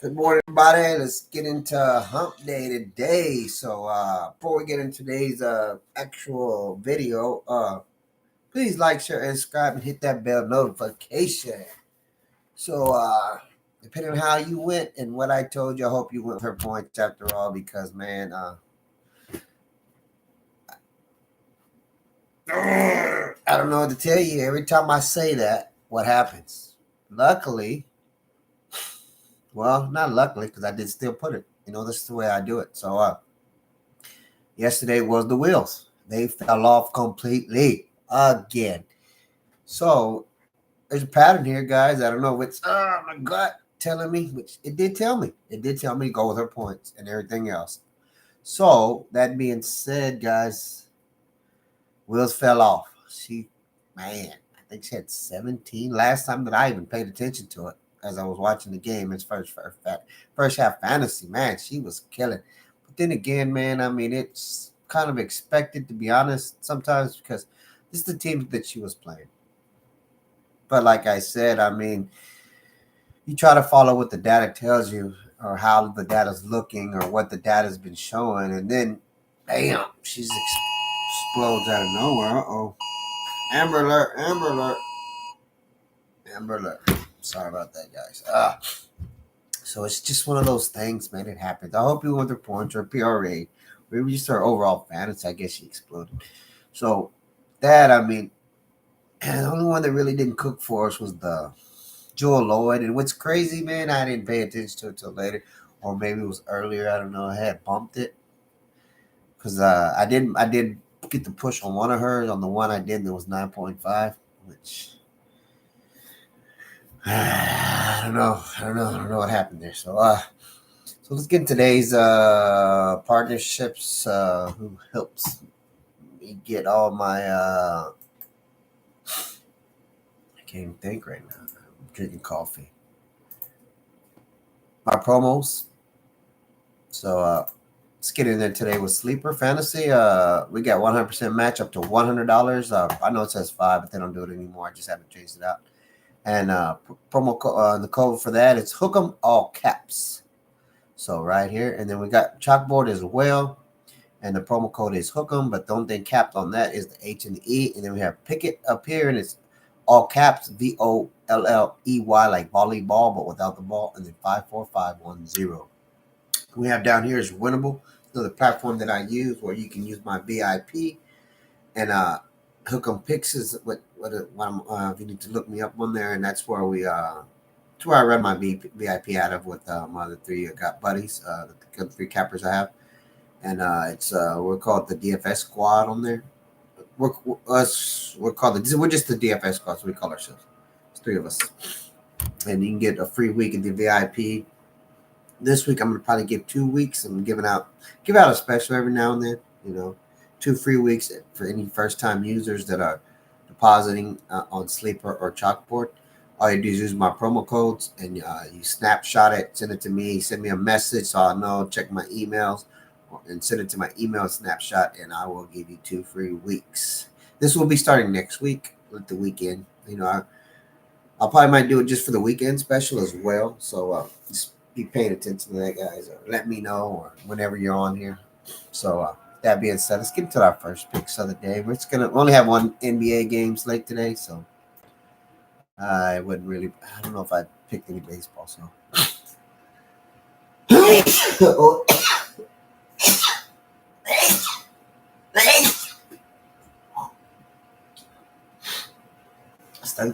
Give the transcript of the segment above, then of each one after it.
Good morning, everybody. Let's get into Hump Day today. So, before we get into today's actual video, please like, share, and subscribe, and hit that bell notification. So, depending on how you went and what I told you, I hope you went with her points after all. Because, man, I don't know what to tell you. Every time I say that, what happens? Luckily, well, not luckily, because I did still put it. This is the way I do it. So, yesterday was the wheels. They fell off completely again. So there's a pattern here, guys. I don't know if it's my gut telling me, which it did tell me. It did tell me to go with her points and everything else. So that being said, guys, wheels fell off. Man, I think she had 17 last time that I even paid attention to it as I was watching the game. It's first half fantasy. Man, she was killing. But then again, man, I mean, it's kind of expected to be honest sometimes because this is the team that she was playing. But like I said, I mean, you try to follow what the data tells you or how the data's looking or what the data's been showing, and then bam, explodes out of nowhere. Uh-oh. Amber alert, Amber alert, Amber alert. Sorry about that, guys. So it's just one of those things, man. It happens. I hope you went the points or PRA. Maybe just her overall fantasy. I guess she exploded. So that, I mean, the only one that really didn't cook for us was the Joel Lloyd. And what's crazy, man, I didn't pay attention to it till later, or maybe it was earlier. I don't know. I had bumped it because I did get the push on one of hers. On the one I did, there was 9.5, which I don't know what happened there. So let's get into today's partnerships. Who helps me get all my I can't even think right now. I'm drinking coffee. My promos. So let's get in there today with Sleeper Fantasy. We got 100% match up to $100. I know it says 5, but they don't do it anymore. I just haven't changed it out. And the code for that is Hook'em all caps. So right here, and then we got chalkboard as well, and the promo code is Hook'em, but the only thing capped on that is the H and the E, and then we have Picket up here, and it's all caps VOLLEY like volleyball, but without the ball, and then 54510. We have down here is Winnable, the platform that I use where you can use my VIP, and Hook'em Picks is what I'm, if you need to look me up on there, and that's where that's where I run my VIP out of with my other three got buddies, the three cappers I have, and it's we're called the DFS squad on there. We're just the DFS squad, so we call ourselves. It's three of us, and you can get a free week in the VIP. This week I'm gonna probably give 2 weeks. I'm give out a special every now and then. 2 free weeks for any first time users that are depositing on Sleeper or Chalkboard. All you do is use my promo codes and you snapshot it, send it to me, send me a message so I know, check my emails, and send it to my email snapshot, and I will give you 2 free weeks. This will be starting next week with the weekend. I'll probably might do it just for the weekend special as well. So just be paying attention to that, guys. Or let me know or whenever you're on here. So that being said, let's get into our first picks of the day. We're only have one NBA game slate today, so I wouldn't really. I don't know if I picked any baseball. So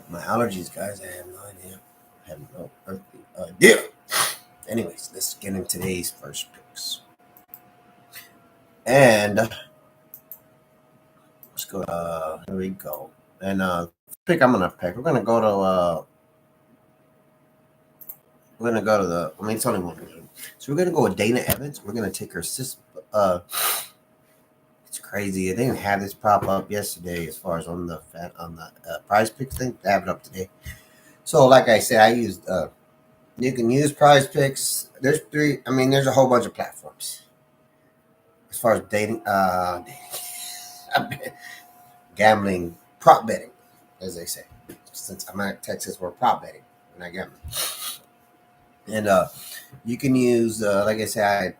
my allergies, guys. I have no idea. I have no earthly idea. Anyways, let's get into today's first picks. And let's go. Here we go. And pick I'm gonna pick. We're gonna go to the. I mean, it's only one game, so we're gonna go with Dana Evans. We're gonna take her sis. It's crazy. They didn't have this prop up yesterday as far as on the prize picks thing. They have it up today. So, like I said, I used. You can use prize picks. There's three. I mean, there's a whole bunch of platforms as far as dating. Gambling, prop betting, as they say. Since I'm at Texas, we're prop betting, and I gamble. And you can use, like I said,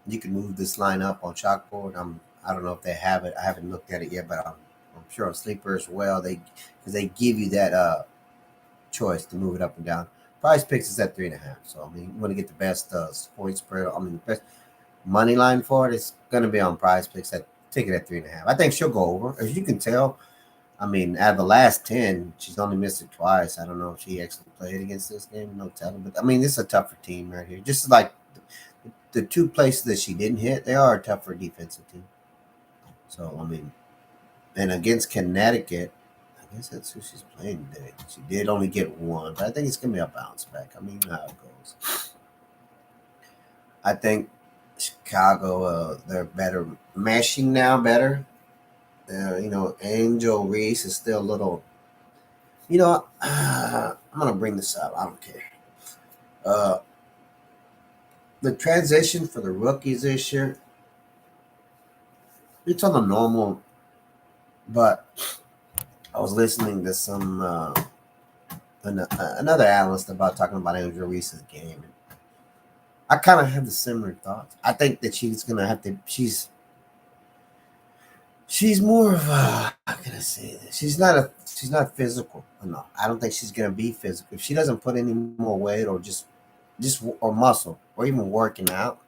you can move this line up on chalkboard. I don't know if they have it. I haven't looked at it yet, but I'm sure on sleeper as well. Because they give you that choice to move it up and down. Price picks is at 3.5. So I mean, you want to get the best point spread. I mean, the best money line for it is going to be on price picks at ticket at 3.5. I think she'll go over. As you can tell, I mean, out of the last 10, she's only missed it twice. I don't know if she actually played against this game. No telling. But I mean, this is a tougher team right here. Just like the two places that she didn't hit, they are a tougher defensive team. So, I mean, and against Connecticut, I guess that's who she's playing today. She did only get one, but I think it's going to be a bounce back. I mean, you know how it goes. I think Chicago, they're better meshing now, better. Angel Reese is still a little. I'm gonna bring this up. I don't care. Uh, the transition for the rookies this year, it's on the normal. But I was listening to another analyst about talking about Angel Reese's game. I kind of have the similar thoughts. I think that she's gonna have to. She's more of a, how can I say this? She's not physical enough. I don't think she's gonna be physical. If she doesn't put any more weight or just or muscle or even working out,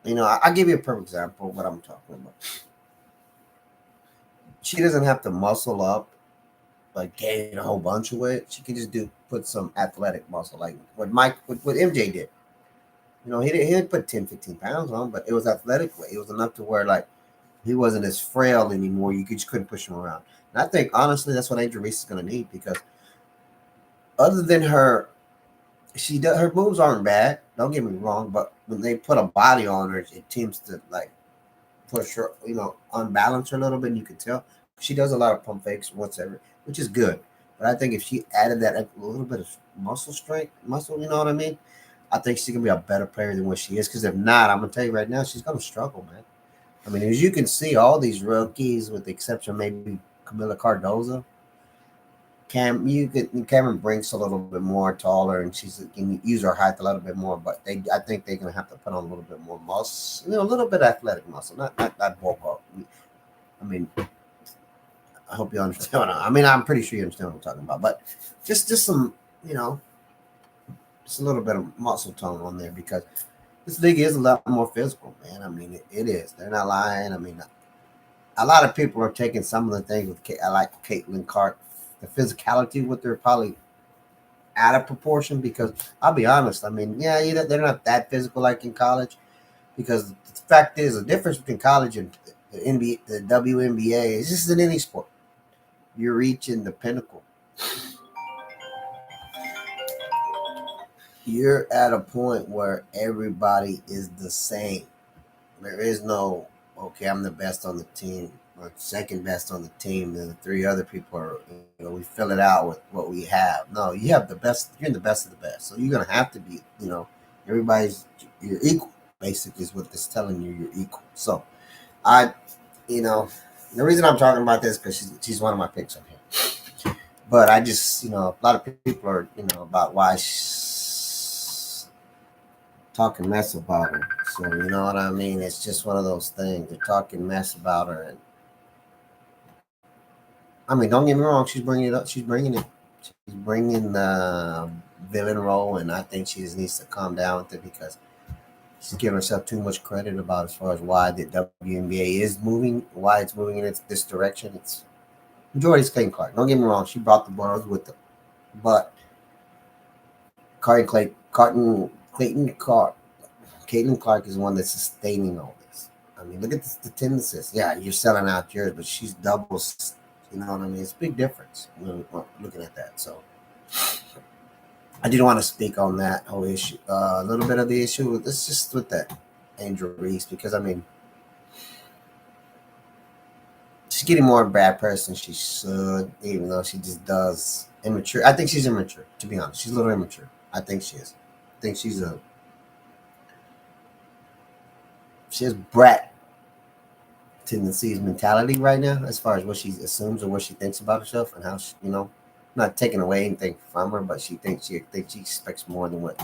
I'll give you a perfect example of what I'm talking about. She doesn't have to muscle up, like gain a whole bunch of weight. She can just put some athletic muscle, like what MJ did. He didn't put 10, 15 pounds on, but it was athletic weight. It was enough to where like he wasn't as frail anymore. Just couldn't push him around. And I think honestly that's what Angel Reese is gonna need because other than her moves aren't bad. Don't get me wrong, but when they put a body on her, it seems to like push her, unbalance her a little bit. And you can tell she does a lot of pump fakes whatsoever, which is good. But I think if she added that a little bit of muscle, you know what I mean? I think she's gonna be a better player than what she is. Because if not, I'm gonna tell you right now, she's gonna struggle, man. I mean, as you can see, all these rookies, with the exception of maybe Camila Cardoza, Cameron Brink's a little bit more taller, and she's can use her height a little bit more. But I think they're gonna have to put on a little bit more muscle, a little bit of athletic muscle, not bulk up. I mean, I hope you understand. I mean, I'm pretty sure you understand what I'm talking about. But just some, just a little bit of muscle tone on there because this league is a lot more physical, man. I mean, it is. They're not lying. I mean, a lot of people are taking some of the things I like Caitlin Clark, the physicality with her probably out of proportion because I'll be honest. I mean, yeah, they're not that physical like in college because the fact is the difference between college and the NBA, the WNBA is just in any sport. You're reaching the pinnacle. You're at a point where everybody is the same. There is no, okay, I'm the best on the team or second best on the team, and the three other people are, we fill it out with what we have. No, you have the best. You're the best of the best. So you're gonna have to be, everybody's you're equal. Basically, is what it's telling you. You're equal. So I, you know, the reason I'm talking about this because she's one of my picks on here. But I just, a lot of people are, about why she's talking mess about her. So you know what I mean? It's just one of those things. They're talking mess about her, and I mean, don't get me wrong. She's bringing it up. She's bringing it. She's bringing the villain role, and I think she just needs to calm down with it because she's giving herself too much credit about as far as why the WNBA is moving, why it's moving in this direction. It's majority's Clayton Clark. Don't get me wrong. She brought the bars with her, but Clayton Clark, Caitlin Clark is the one that's sustaining all this. I mean, look at the statistics. Yeah, you're selling out yours, but she's doubles. You know what I mean? It's a big difference. Looking at that, so I did want to speak on that whole issue. A little bit of the issue. It's just with that Angel Reese because I mean, she's getting more of a bad person she should, even though she just does immature. I think she's immature. To be honest, she's a little immature. I think she is. I think she has brat tendencies mentality right now as far as what she assumes or what she thinks about herself and how she, not taking away anything from her, but she thinks she expects more than what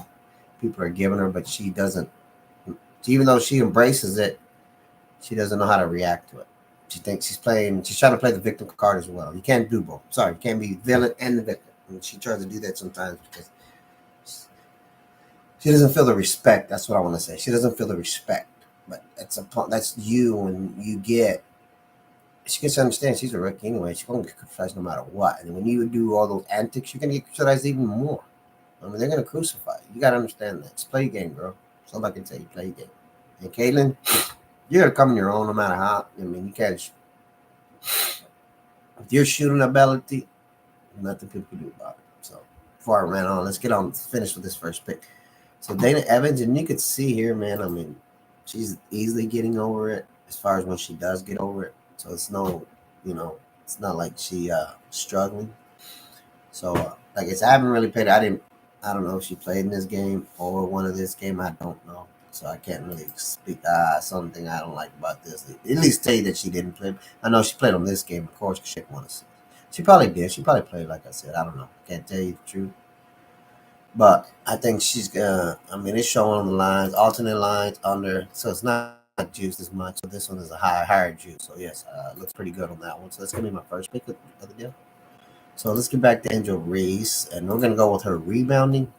people are giving her, but she doesn't. Even though she embraces it, she doesn't know how to react to it. She thinks she's playing. She's trying to play the victim card as well. You can't do both. Sorry, you can't be villain and the victim. And she tries to do that sometimes because she doesn't feel the respect. That's what I want to say. She doesn't feel the respect. But that's you, and you get. She gets to understand she's a rookie anyway. She's going to get criticized no matter what. And when you do all those antics, you're going to get criticized even more. I mean, they're going to crucify you. You got to understand that. Just play your game, girl. That's all I can tell you. Play your game. And Caitlin, you're going to come on your own no matter how. I mean, you can't. With your shooting ability, nothing people can do about it. So, before I ran on, let's get on, finish with this first pick. So, Dana Evans, and you could see here, man, I mean, she's easily getting over it as far as when she does get over it. So, it's no, it's not like she struggling. So, like I said, I haven't really played. I don't know if she played in this game or one of this game. I don't know. So I can't really speak. Something I don't like about this. At least tell you that she didn't play. I know she played on this game, of course, because she won us. She probably did. She probably played, like I said. I don't know. Can't tell you the truth. But I think she's. I mean, it's showing on the lines, alternate lines under, so it's not juiced as much. So this one is a higher juice. So yes, looks pretty good on that one. So that's gonna be my first pick of the deal. So let's get back to Angel Reese, and we're gonna go with her rebounding.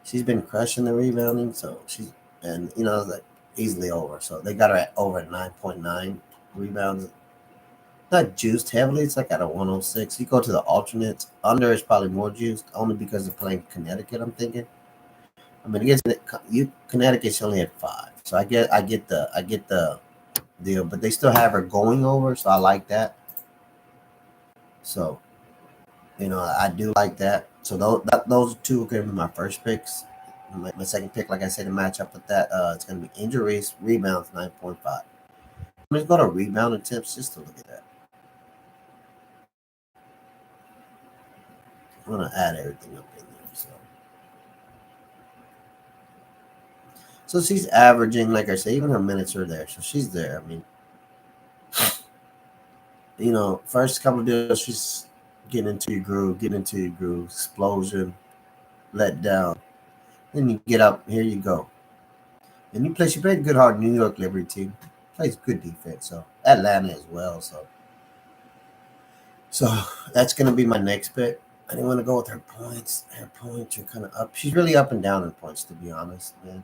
She's been crushing the rebounding, so she's and like easily over. So they got her at over 9.9 rebounds. Not juiced heavily. It's like at a 106. You go to the alternates. Under is probably more juiced, only because they're playing Connecticut. I'm thinking. I mean, against Connecticut's only at 5, so I get the deal, but they still have her going over, so I like that. So I do like that. So those two are going to be my first picks. My second pick, like I said, to match up with that, it's going to be injuries, rebounds, 9.5. I'm going to go to rebound attempts just to look at that. I'm going to add everything up in there. So she's averaging, like I say, even her minutes are there. So she's there. I mean, first couple of deals, she's getting into your groove, explosion, let down. Then you get up, here you go. And she played good hard New York Liberty team. Plays good defense. So Atlanta as well. So that's gonna be my next pick. I didn't want to go with her points. Her points are kind of up. She's really up and down in points, to be honest, man.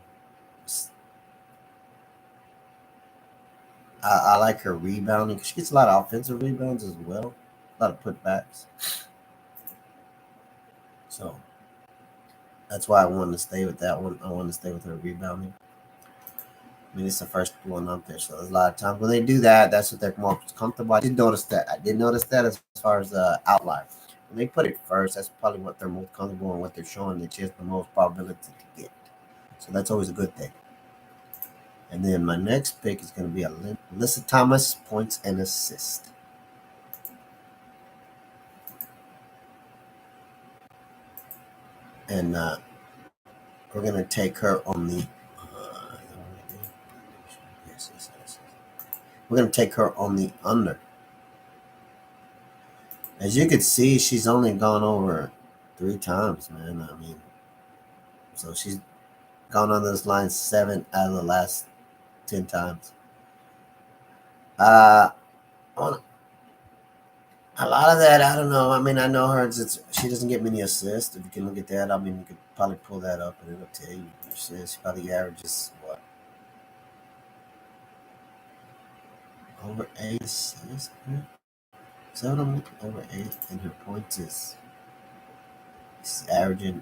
I like her rebounding. She gets a lot of offensive rebounds as well. A lot of putbacks. So that's why I wanted to stay with that one. I wanted to stay with her rebounding. I mean, it's the first one up there, so there's a lot of times when they do that, that's what they're more comfortable. I did notice that. As far as the outlier. When they put it first, that's probably what they're most comfortable and what they're showing that she has the most probability to get. So that's always a good thing. And then my next pick is going to be Alyssa Thomas, points and assist. And we're going to take her on the. Yes. We're going to take her on the under. As you can see, she's only gone over 3 times, man. I mean, so she's gone on this line 7 out of the last 10 times. On a lot of that, I don't know. I mean, I know her. She doesn't get many assists. If you can look at that, I mean, you could probably pull that up and it'll tell you her assists. She probably averages what, over 8 assists. Seven over 8, and her points is she's averaging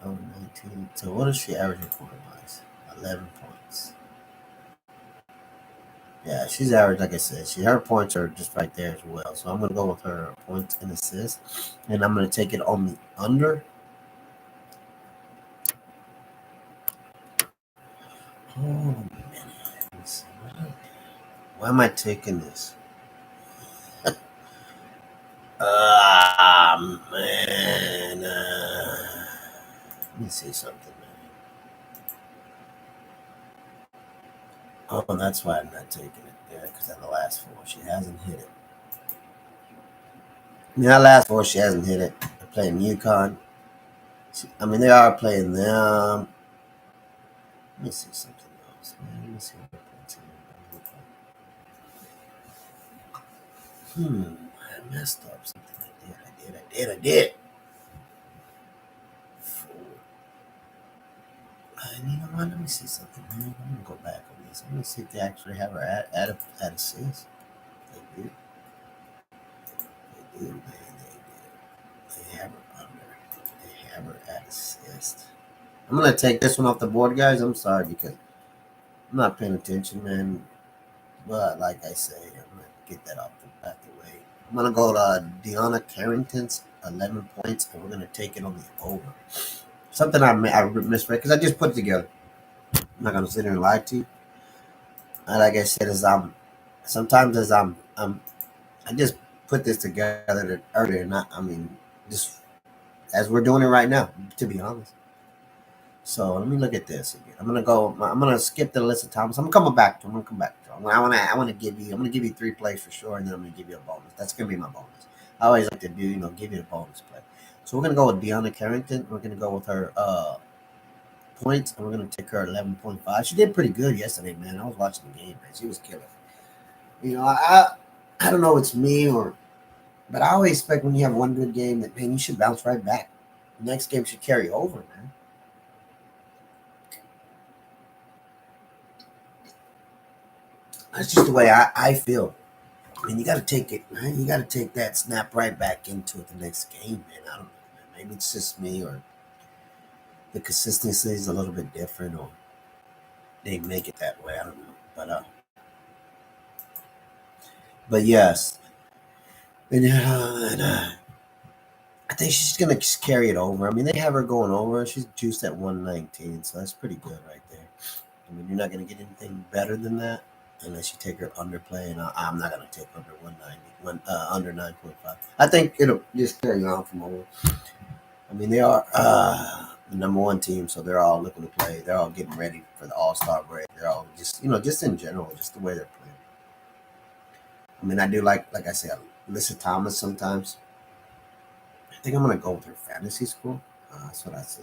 over 19. So what is she averaging point-wise? 11 points. Yeah, she's average, like I said. Her points are just right there as well. So I'm gonna go with her points and assists, and I'm gonna take it on the under. Oh man, why am I taking this? Man. Let me see something, man. Oh, that's why I'm not taking it. Yeah, because in the last 4, she hasn't hit it. In the last 4, she hasn't hit it. They're playing UConn. I mean, they are playing them. Let me see something else, man. Let me see what points I messed up something. I did. And you know what? Let me see something, man. I'm gonna go back on this. I'm gonna see if they actually have her at assist. They do. They do, man. They do. They have her under. They have her at assist. I'm gonna take this one off the board, guys. I'm sorry because I'm not paying attention, man. But like I say, I'm gonna get that out the way. I'm gonna go to Deanna Carrington's 11 points, and we're gonna take it on the over. Something I misread because I just put it together. I'm not gonna sit here and lie to you. And like I said, sometimes as I just put this together earlier, not I mean just as we're doing it right now, to be honest. So let me look at this again. I'm gonna skip the list of Thomas. I'm coming back to. I'm gonna come back to. I want to give you. I'm gonna give you 3 plays for sure, and then I'm gonna give you a bonus. That's gonna be my bonus. I always like to do, give you a bonus play. So we're gonna go with Deanna Carrington. We're gonna go with her points, and we're gonna take her 11.5. She did pretty good yesterday, man. I was watching the game, man. She was killing. I don't know if it's me but I always expect when you have one good game that man you should bounce right back. Next game should carry over, man. That's just the way I feel. I mean, you got to take it, man. You got to take that snap right back into it the next game, man. I don't know, man. Maybe it's just me, or the consistency is a little bit different, or they make it that way. I don't know, but yes, and I think she's gonna carry it over. I mean, they have her going over. She's juiced at 119, so that's pretty good right there. I mean, you're not gonna get anything better than that unless you take her underplay, and I'm not gonna take under 190, under 9.5. I think it'll just carry on from over. I mean, they are the number one team, so they're all looking to play. They're all getting ready for the All Star break. They're all just, just in general, just the way they're playing. I mean, I do like I said, Alyssa Thomas sometimes. I think I'm gonna go with her fantasy school. That's what I see.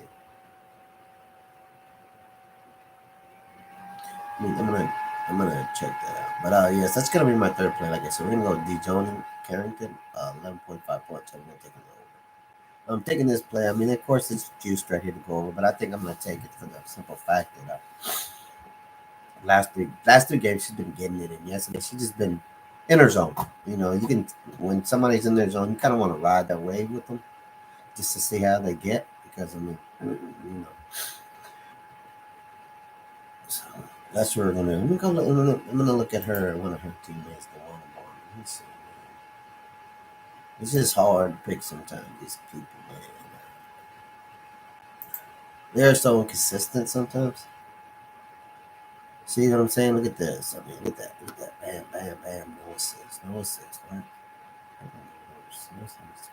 I mean, I'm gonna check that out. But yes, that's gonna be my third play. Like I said, we're gonna go with Dijon Carrington, 11.5 points. I'm gonna take it over. I'm taking this play. I mean, of course, it's juiced right here to go over, but I think I'm gonna take it for the simple fact that last three games she's been getting it, and yesterday she's just been in her zone. You can when somebody's in their zone, you kind of want to ride that wave with them just to see how they get because I mean, so that's where we're gonna. I'm gonna look at her. One of her teammates, the one on. Let me see. It's just hard to pick sometimes. These people, man, they're so inconsistent sometimes. See what I'm saying? Look at this. I mean, look at that. Look at that. Bam, bam, bam. No assist. No assist. Right?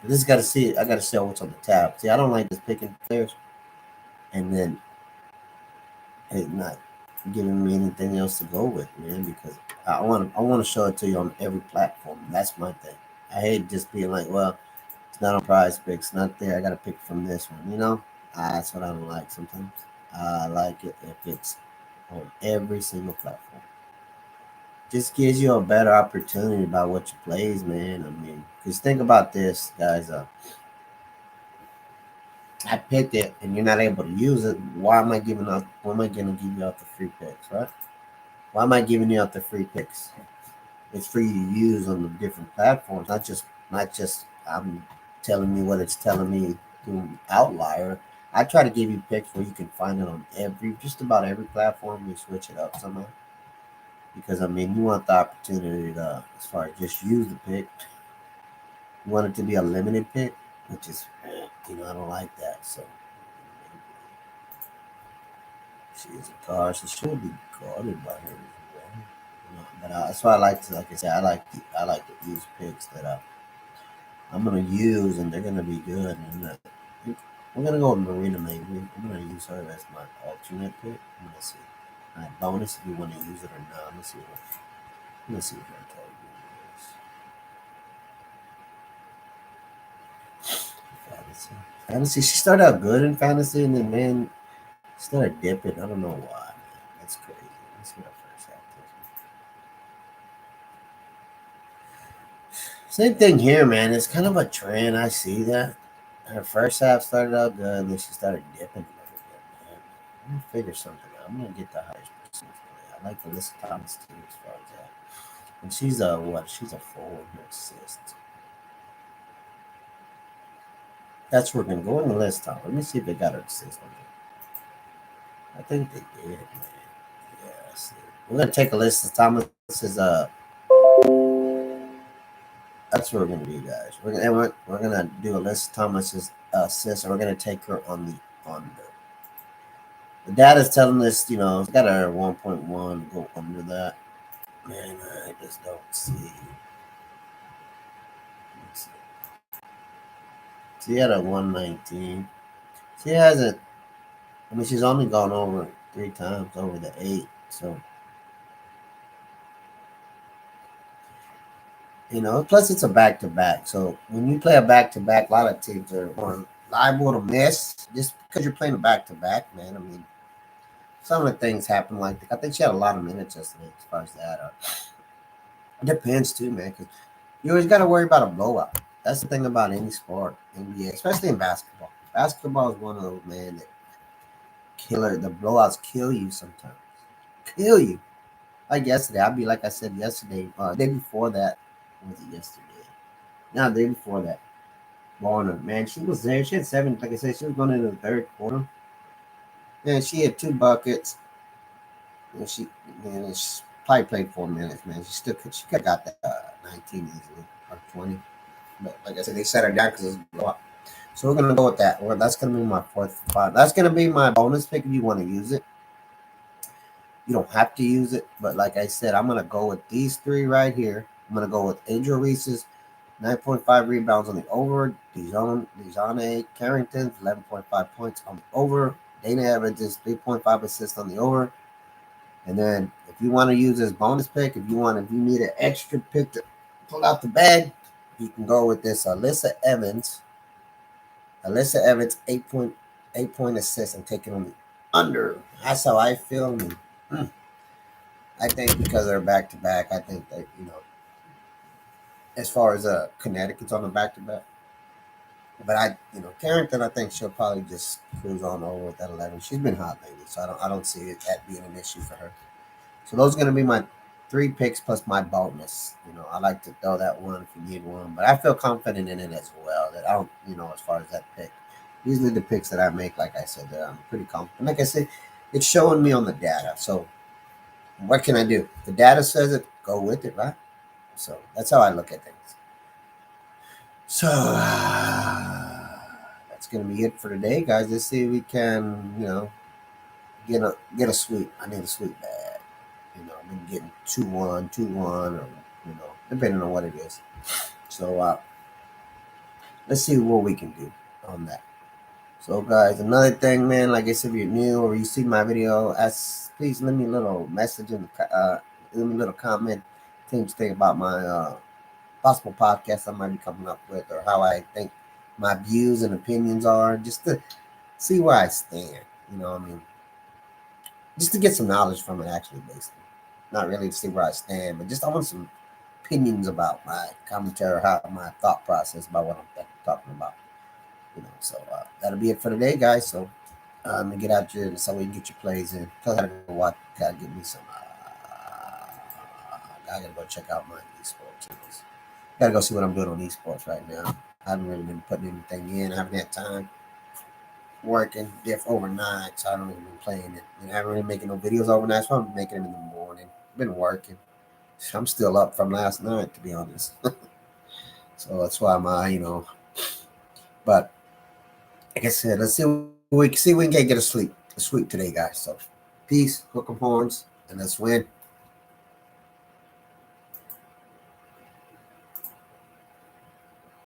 But this got to see it. I got to see what's on the tab. See, I don't like just picking players and then it not giving me anything else to go with, man. Because I want to show it to you on every platform. That's my thing. I hate just being like, well, it's not on Prize Picks, not there. I got to pick from this one. That's what I don't like sometimes. I like it if it's on every single platform. Just gives you a better opportunity about what you plays, man. I mean, because think about this, guys. I picked it, and you're not able to use it. Why am I giving out? Why am I going to give you out the free picks, right? Why am I giving you out the free picks? It's free to use on the different platforms, not just I'm telling you what it's telling me through Outlier. I try to give you picks where you can find it on just about every platform. You switch it up somehow. Because I mean, you want the opportunity to, as far as just use the pick. You want it to be a limited pick, which is, I don't like that. So she is a car, so she'll be guarded by her as well. But that's why I like to, like I said, I like to use picks that I'm gonna use, and they're gonna be good. And we're gonna go with Marina maybe. I'm gonna use her as my alternate pick. I'm gonna see. Bonus if you want to use it or not. Let me see what her total is. Fantasy, she started out good in fantasy, and then man, started dipping. I don't know why. Man. That's crazy. Let's see what our first half is. Same thing here, man. It's kind of a trend. I see that. Her first half started out good, and then she started dipping a little bit, man. I'm gonna figure something out. I'm gonna get the highest percentage play. I like Alyssa Thomas too, as far as that. And she's a what? She's a forward assist. That's where we're gonna go in the list, Tom. Let me see if they got her assist on there. I think they did, man. Yeah, I see. We're gonna take a list of Thomas's. That's what we're gonna do, guys. We're gonna do a list of Thomas's assists, and we're gonna take her on the under. The data's telling us, it's got a 1.1 go under that. Man, I just don't see. Let's see. She had a 119. She hasn't. I mean, she's only gone over 3 times over the 8. So, plus it's a back to back. So when you play a back to back, a lot of teams are more liable to miss just because you're playing a back to back, man. I mean, some of the things happen like I think she had a lot of minutes yesterday as far as that. It depends too, man, because you always got to worry about a blowout. That's the thing about any sport, NBA, especially in basketball. Basketball is one of those, man, that killer. The blowouts kill you sometimes. Kill you. Like yesterday, I'd be like I said yesterday, day before that, was it yesterday? No, the day before that. Warner, man, she was there. She had 7. Like I said, she was going into the third quarter. Man, she had 2 buckets. And she probably played 4 minutes, man. She could have got that 19 easily or 20. But like I said, they set her down because it was a blowout. So we're gonna go with that. That's gonna be my 4th 5. That's gonna be my bonus pick if you want to use it. You don't have to use it, but like I said, I'm gonna go with these 3 right here. I'm gonna go with Angel Reese's 9.5 rebounds on the over. Dijon Carrington's 11.5 points on the over. Dana Evans' 3.5 assists on the over. And then if you want to use this bonus pick, if you need an extra pick to pull out the bag, you can go with this Alyssa Evans. 8.8 point assist and take it on the under. That's how I feel. I think because they're back to back, I think that as far as Connecticut's on the back to back. But Carrington, I think she'll probably just cruise on over with that 11. She's been hot lately, so I don't see that being an issue for her. So those are going to be my 3 picks plus my bonus. I like to throw that one if you need one, but I feel confident in it as well. That I don't, as far as that pick. Usually the picks that I make, like I said, I'm pretty confident. Like I said, it's showing me on the data. So what can I do? The data says it, go with it, right? So that's how I look at things. So that's going to be it for today, guys. Let's see if we can, get a sweep. I need a sweep bad. I've been getting 2-1, 2-1, or depending on what it is. So let's see what we can do on that. So guys, another thing, man, like I said, if you're new or you see my video, please leave me a little message leave me a little comment, things think about my possible podcast I might be coming up with, or how I think my views and opinions are, just to see where I stand. Just to get some knowledge from it, actually, basically. Not really to see where I stand, but just I want some opinions about my commentary, how my thought process about what I'm talking about. So that'll be it for today, guys. So I'm gonna get out here so we can get your plays in. I gotta go watch. Gotta get me some. I gotta go check out my esports. Gotta go see what I'm doing on esports right now. I haven't really been putting anything in. I haven't had time working overnight, so I haven't really been playing it. I haven't really making no videos overnight, so I'm making them in the morning. I've been working. I'm still up from last night, to be honest. So that's why but like I said, let's see if we can get a sweep today, guys. So peace, hook 'em horns, and let's win.